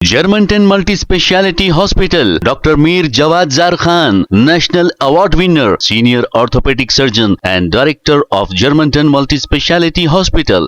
Germantown Multi-Speciality Hospital, Dr. Mir Jawad Zar Khan, National Award winner, Senior Orthopedic Surgeon and Director of Germantown Multi-Speciality Hospital.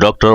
Dr.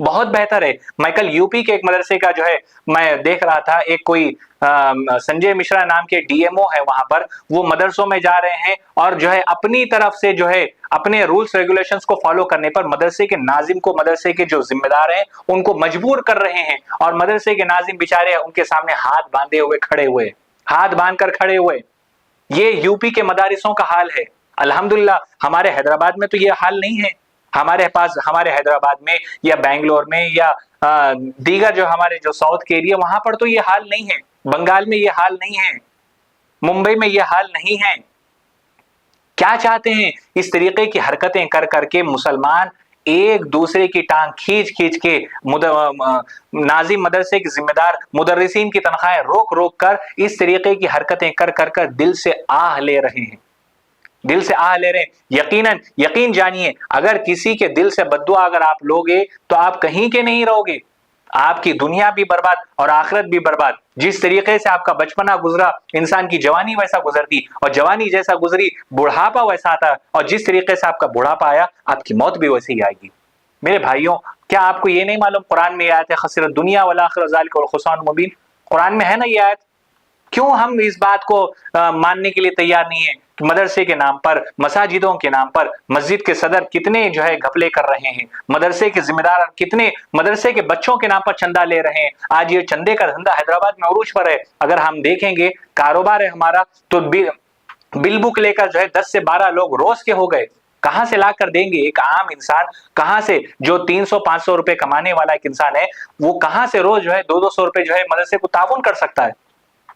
بہت بہتر ہے. میں کل UP کے ایک مدرسے کا جو ہے میں دیکھ رہا تھا, ایک کوئی سنجے مشرا نام کے ڈی ایم او ہے وہاں پر, وہ مدرسوں میں جا رہے ہیں اور جو ہے اپنی طرف سے جو ہے اپنے رولز ریگولیشنز کو فالو کرنے پر مدرسے کے ناظم کو, مدرسے کے جو ذمہ دار ہیں ان کو مجبور کر رہے ہیں, اور مدرسے کے ناظم بیچارے ان کے سامنے ہاتھ باندھے ہوئے کھڑے ہوئے, ہاتھ باندھ کر کھڑے ہوئے. یہ یوپی کے مدارسوں کا حال ہے. الحمدللہ ہمارے حیدرآباد میں تو یہ حال نہیں ہے. ہمارے پاس, ہمارے حیدرآباد میں یا بنگلور میں یا دیگر جو ہمارے جو ساؤتھ کے ایریا, وہاں پر تو یہ حال نہیں ہے. بنگال میں یہ حال نہیں ہے, ممبئی میں یہ حال نہیں ہے. کیا چاہتے ہیں؟ اس طریقے کی حرکتیں کر کر کے مسلمان ایک دوسرے کی ٹانگ کھینچ کھینچ کے ناظم مدرسے کے ذمہ دار مدرسین کی تنخواہیں روک روک کر اس طریقے کی حرکتیں کر کر کر دل سے آہ لے رہے ہیں, دل سے آہ لے رہے ہیں. یقین جانیے, اگر کسی کے دل سے بددعا اگر آپ لوگے تو آپ کہیں کے نہیں رہو گے. آپ کی دنیا بھی برباد اور آخرت بھی برباد. جس طریقے سے آپ کا بچپنا گزرا, انسان کی جوانی ویسا گزرتی, اور جوانی جیسا گزری بڑھاپا ویسا آتا, اور جس طریقے سے آپ کا بڑھاپا آیا آپ کی موت بھی ویسے ہی آئے گی. میرے بھائیوں, کیا آپ کو یہ نہیں معلوم قرآن میں یہ آیت ہے خسرت دنیا والآخرہ ذالک الخسران مبین؟ قرآن میں ہے نا یہ آیت. کیوں ہم اس بات کو ماننے کے لیے تیار نہیں ہیں کہ مدرسے کے نام پر, مساجدوں کے نام پر مسجد کے صدر کتنے جو ہے گھپلے کر رہے ہیں, مدرسے کے ذمہ دار کتنے مدرسے کے بچوں کے نام پر چندہ لے رہے ہیں. آج یہ چندے کا دھندا حیدرآباد میں عروج پر ہے. اگر ہم دیکھیں گے کاروبار ہے ہمارا, تو بل بک لے کر جو ہے 10 سے 12 لوگ روز کے ہو گئے. کہاں سے لا کر دیں گے؟ ایک عام انسان کہاں سے, جو 300-500 روپے کمانے والا ایک انسان ہے, وہ کہاں سے روز جو ہے 200 روپے جو ہے مدرسے کو تعاون کر سکتا ہے؟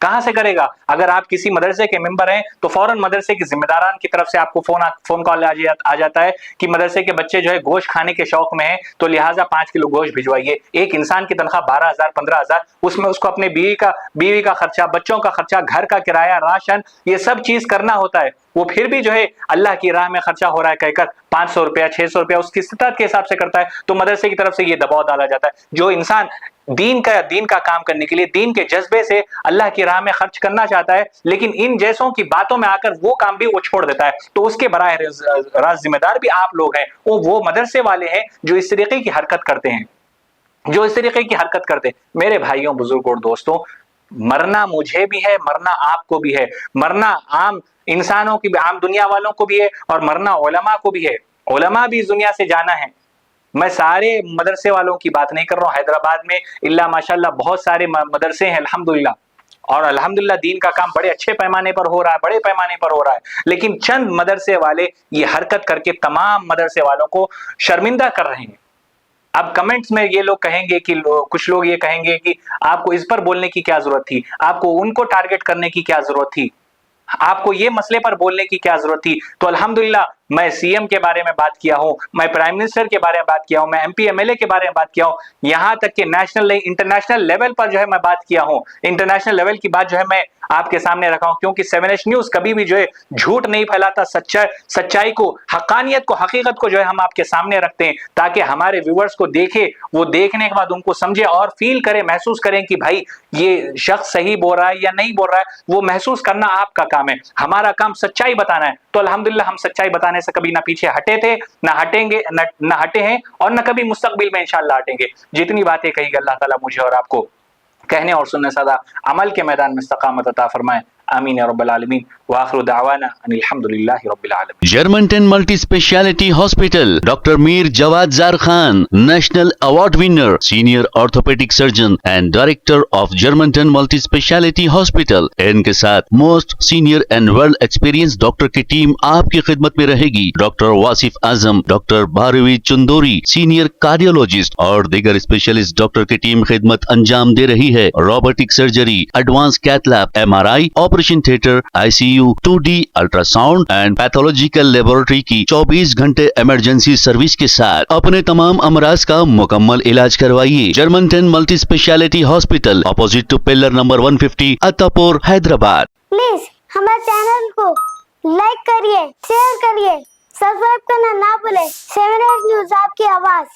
کہاں سے کرے گا؟ اگر آپ کسی مدرسے کے ممبر ہیں تو فوراً مدرسے کے ذمہ داران کی طرف سے آپ کو فون کال آ جاتا ہے کہ مدرسے کے بچے جو ہے گوشت کھانے کے شوق میں ہیں, تو لہٰذا 5 کلو گوشت بھجوائیے. ایک انسان کی تنخواہ 12,000 15,000, اس میں اس کو اپنے بیوی کا خرچہ, بچوں کا خرچہ, گھر کا کرایہ, راشن, یہ سب چیز کرنا ہوتا ہے. وہ پھر بھی جو ہے اللہ کی راہ میں خرچہ ہو رہا ہے کہہ کر 500 روپیہ 600 روپیہ اس کی استطاعت کے حساب سے کرتا ہے, تو مدرسے کی طرف سے یہ دباؤ ڈالا جاتا ہے. جو انسان دین کا کام کرنے کے لیے دین کے جذبے سے اللہ کی راہ میں خرچ کرنا چاہتا ہے, لیکن ان جیسوں کی باتوں میں آ کر وہ کام بھی وہ چھوڑ دیتا ہے, تو اس کے براہ راست ذمہ دار بھی آپ لوگ ہیں. وہ مدرسے والے ہیں جو اس طریقے کی حرکت کرتے ہیں, جو اس طریقے کی حرکت کرتے ہیں. میرے بھائیوں, بزرگوں, دوستوں, مرنا مجھے بھی ہے, مرنا آپ کو بھی ہے, مرنا عام انسانوں کی, عام دنیا والوں کو بھی ہے, اور مرنا علماء کو بھی ہے. علماء بھی اس دنیا سے جانا ہے. میں سارے مدرسے والوں کی بات نہیں کر رہا ہوں. حیدرآباد میں اللہ ماشاءاللہ بہت سارے مدرسے ہیں الحمدللہ, اور الحمدللہ دین کا کام بڑے اچھے پیمانے پر ہو رہا ہے, بڑے پیمانے پر ہو رہا ہے. لیکن چند مدرسے والے یہ حرکت کر کے تمام مدرسے والوں کو شرمندہ کر رہے ہیں. اب کمنٹس میں یہ لوگ کہیں گے کہ کچھ لوگ یہ کہیں گے کہ آپ کو اس پر بولنے کی کیا ضرورت تھی, آپ کو ان کو ٹارگٹ کرنے کی کیا ضرورت تھی, آپ کو یہ مسئلے پر بولنے کی کیا ضرورت تھی. تو الحمدللہ میں سی ایم کے بارے میں بات کیا ہوں, میں پرائم منسٹر کے بارے میں بات کیا ہوں, میں M P M L A کے بارے میں بات کیا ہوں, یہاں تک کہ نیشنل انٹرنیشنل لیول پر جو ہے میں بات کیا ہوں. انٹرنیشنل لیول کی بات جو ہے میں آپ کے سامنے رکھا ہوں, کیونکہ 7H نیوز کبھی بھی جو ہے جھوٹ نہیں پھیلاتا, سچائی کو, حقانیت کو, حقیقت کو جو ہے ہم آپ کے سامنے رکھتے ہیں, تاکہ ہمارے ویورز کو دیکھے, وہ دیکھنے کے بعد ان کو سمجھے اور فیل کرے, محسوس کریں کہ بھائی یہ شخص صحیح بول رہا ہے یا نہیں بول رہا ہے. وہ محسوس کرنا آپ کا کام ہے, ہمارا کام سچائی بتانا ہے. تو الحمدللہ ہم سچائی بتانے سے کبھی نہ پیچھے ہٹے تھے, نہ ہٹیں گے, نہ ہٹے ہیں, اور نہ کبھی مستقبل میں انشاءاللہ ہٹیں گے. جتنی باتیں کہی گئی اللہ تعالیٰ مجھے اور آپ کو کہنے اور سننے سدا عمل کے میدان میں استقامت عطا فرمائے. آمین یا رب العالمین. وآخر دعوانا ان الحمدللہ رب العالمین. Germanten multi speciality hospital, doctor Mir Jawad Zar Khan, national award winner, senior orthopaedic surgeon and director of Germanten multi speciality hospital. ان کے ساتھ most senior and world experience doctor کی ٹیم آپ کی خدمت میں رہے گی. Doctor Wasif Azam, doctor Bharavi Chanduri, senior cardiologist اور دیگر اسپیشلسٹ ڈاکٹر کی ٹیم خدمت انجام دے رہی ہے. Robotic surgery, advance cath lab, MRI, operation theatre, ICU, 2D ultrasound and pathological laboratory کی 24 گھنٹے ایمرجنسی سروس کے ساتھ اپنے تمام امراض کا مکمل علاج کروائیے. Germanten multi speciality hospital, opposite to pillar number 150, Attapur, Hyderabad. Please ہمارے چینل کو لائک کریے, شیئر کریے, سبسکرائب کرنا نہ بھولے. 7H نیوز آپ کی آواز.